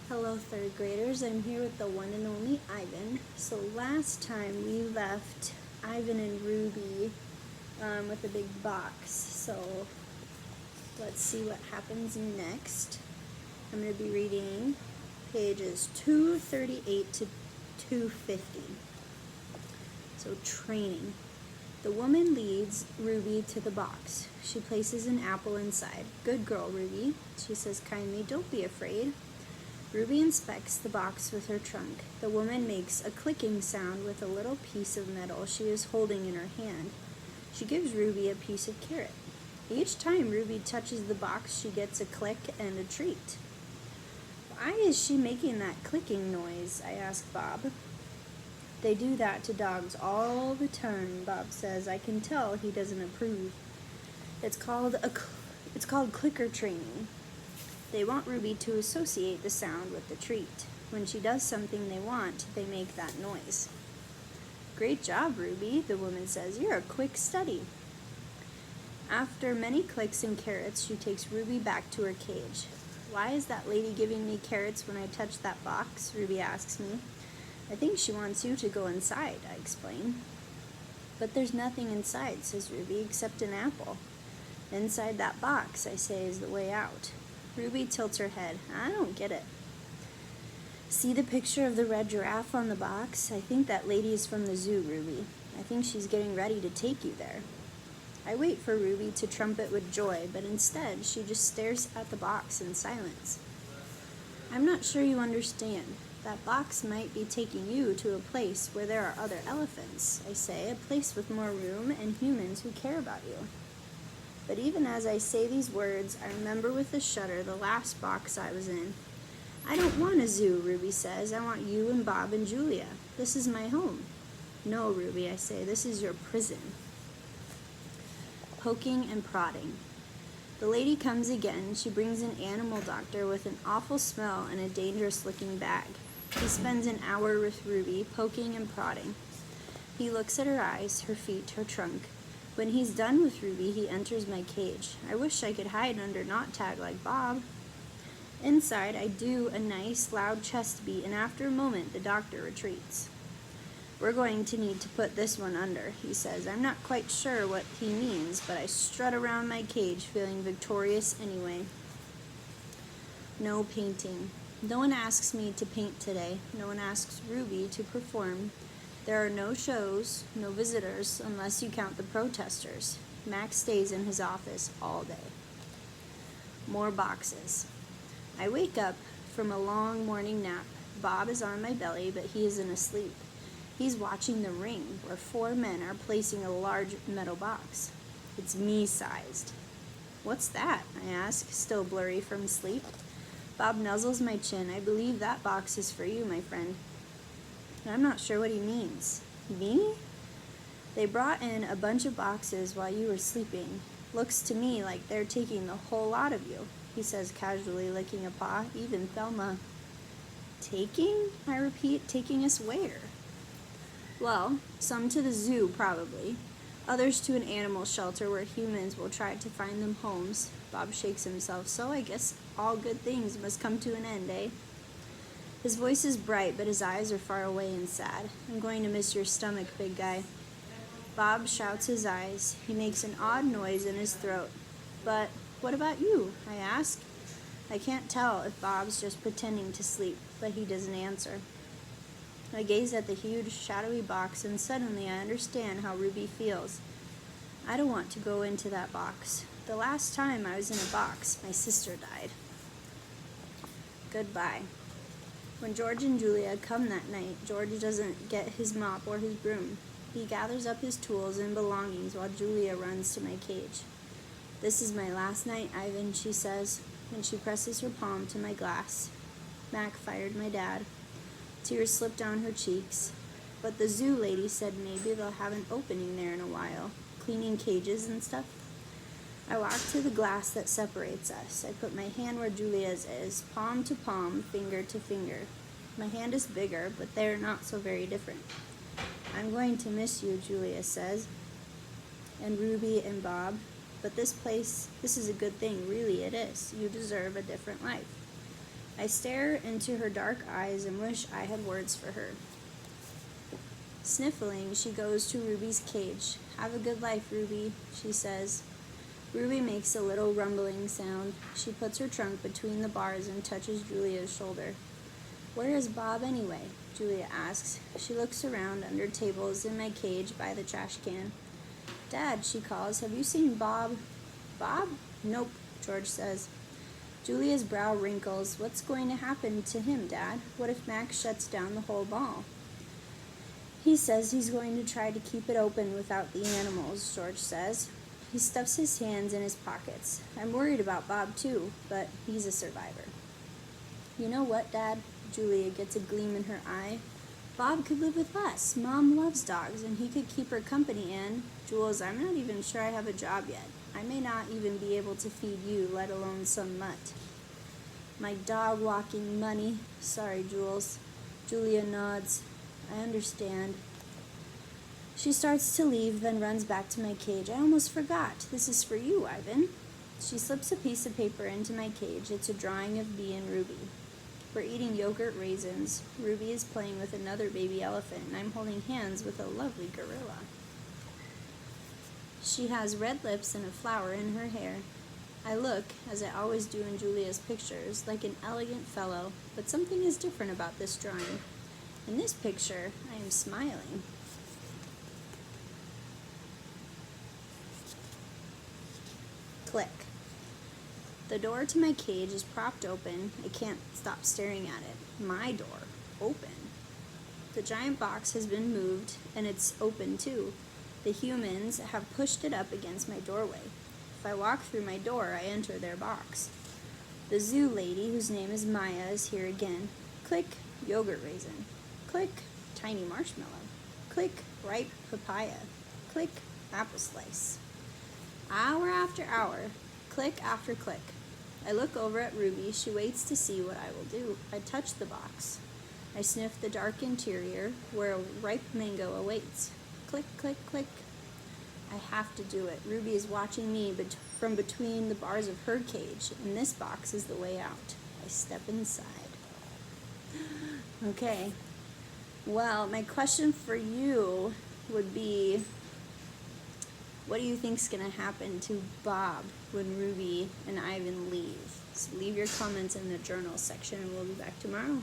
Hello, third graders. I'm here with the one and only Ivan. So last time we left Ivan and Ruby with a big box. So let's see what happens next. I'm going to be reading pages 238 to 250. So training. The woman leads Ruby to the box. She places an apple inside. Good girl, Ruby, she says kindly. Don't be afraid. Ruby inspects the box with her trunk. The woman makes a clicking sound with a little piece of metal she is holding in her hand. She gives Ruby a piece of carrot. Each time Ruby touches the box, she gets a click and a treat. Why is she making that clicking noise? I ask Bob. They do that to dogs all the time, Bob says. I can tell he doesn't approve. It's called clicker training. They want Ruby to associate the sound with the treat. When she does something they want, they make that noise. Great job, Ruby, the woman says. You're a quick study. After many clicks and carrots, she takes Ruby back to her cage. Why is that lady giving me carrots when I touch that box? Ruby asks me. I think she wants you to go inside, I explain. But there's nothing inside, says Ruby, except an apple. Inside that box, I say, is the way out. Ruby tilts her head. I don't get it. See the picture of the red giraffe on the box? I think that lady is from the zoo, Ruby. I think she's getting ready to take you there. I wait for Ruby to trumpet with joy, but instead she just stares at the box in silence. I'm not sure you understand. That box might be taking you to a place where there are other elephants, I say, a place with more room and humans who care about you. But even as I say these words, I remember with a shudder the last box I was in. I don't want a zoo, Ruby says. I want you and Bob and Julia. This is my home. No, Ruby, I say, this is your prison. Poking and prodding. The lady comes again. She brings an animal doctor with an awful smell and a dangerous-looking bag. He spends an hour with Ruby, poking and prodding. He looks at her eyes, her feet, her trunk. When he's done with Ruby, he enters my cage. I wish I could hide under knot tag like Bob. Inside, I do a nice, loud chest beat, and after a moment, the doctor retreats. We're going to need to put this one under, he says. I'm not quite sure what he means, but I strut around my cage, feeling victorious anyway. No painting. No one asks me to paint today. No one asks Ruby to perform. There are no shows, no visitors, unless you count the protesters. Max stays in his office all day. More boxes. I wake up from a long morning nap. Bob is on my belly, but he isn't asleep. He's watching The Ring, where 4 men are placing a large metal box. It's me-sized. What's that? I ask, still blurry from sleep. Bob nuzzles my chin. I believe that box is for you, my friend. I'm not sure what he means. Me? They brought in a bunch of boxes while you were sleeping. Looks to me like they're taking the whole lot of you, he says casually, licking a paw. Even Thelma. Taking? I repeat, taking us where? Well, some to the zoo, probably. Others to an animal shelter where humans will try to find them homes. Bob shakes himself. So I guess all good things must come to an end, eh? His voice is bright, but his eyes are far away and sad. I'm going to miss your stomach, big guy. Bob shouts his eyes. He makes an odd noise in his throat. But what about you? I ask. I can't tell if Bob's just pretending to sleep, but he doesn't answer. I gaze at the huge, shadowy box, and suddenly I understand how Ruby feels. I don't want to go into that box. The last time I was in a box, my sister died. Goodbye. When George and Julia come that night, George doesn't get his mop or his broom. He gathers up his tools and belongings while Julia runs to my cage. This is my last night, Ivan, she says, and she presses her palm to my glass. Mac fired my dad. Tears slip down her cheeks. But the zoo lady said maybe they'll have an opening there in a while, cleaning cages and stuff. I walk to the glass that separates us. I put my hand where Julia's is, palm to palm, finger to finger. My hand is bigger, but they're not so very different. I'm going to miss you, Julia says, and Ruby and Bob. But this is a good thing, really it is. You deserve a different life. I stare into her dark eyes and wish I had words for her. Sniffling, she goes to Ruby's cage. "Have a good life, Ruby," she says. Ruby makes a little rumbling sound. She puts her trunk between the bars and touches Julia's shoulder. "Where is Bob anyway?" Julia asks. She looks around under tables in my cage by the trash can. "Dad," she calls, "have you seen Bob?" "Bob? Nope," George says. Julia's brow wrinkles. "What's going to happen to him, Dad? What if Max shuts down the whole ball?" "He says he's going to try to keep it open without the animals," George says. He stuffs his hands in his pockets. "I'm worried about Bob too, but he's a survivor." "You know what, Dad?" Julia gets a gleam in her eye. "Bob could live with us. Mom loves dogs, and he could keep her company, and, Jules, I'm not even sure I have a job yet. I may not even be able to feed you, let alone some mutt." "My dog walking money. Sorry, Jules." Julia nods. "I understand." She starts to leave, then runs back to my cage. "I almost forgot. This is for you, Ivan." She slips a piece of paper into my cage. It's a drawing of me and Ruby. We're eating yogurt raisins. Ruby is playing with another baby elephant, and I'm holding hands with a lovely gorilla. She has red lips and a flower in her hair. I look, as I always do in Julia's pictures, like an elegant fellow, but something is different about this drawing. In this picture, I am smiling. Click. The door to my cage is propped open. I can't stop staring at it. My door. Open. The giant box has been moved, and it's open too. The humans have pushed it up against my doorway. If I walk through my door, I enter their box. The zoo lady, whose name is Maya, is here again. Click, yogurt raisin. Click, tiny marshmallow. Click, ripe papaya. Click, apple slice. Hour after hour, click after click. I look over at Ruby. She waits to see what I will do. I touch the box. I sniff the dark interior where a ripe mango awaits. Click, click, click. I have to do it. Ruby is watching me from between the bars of her cage, and this box is the way out. I step inside. Okay. Well, my question for you would be, what do you think's going to happen to Bob when Ruby and Ivan leave? So leave your comments in the journal section, and we'll be back tomorrow.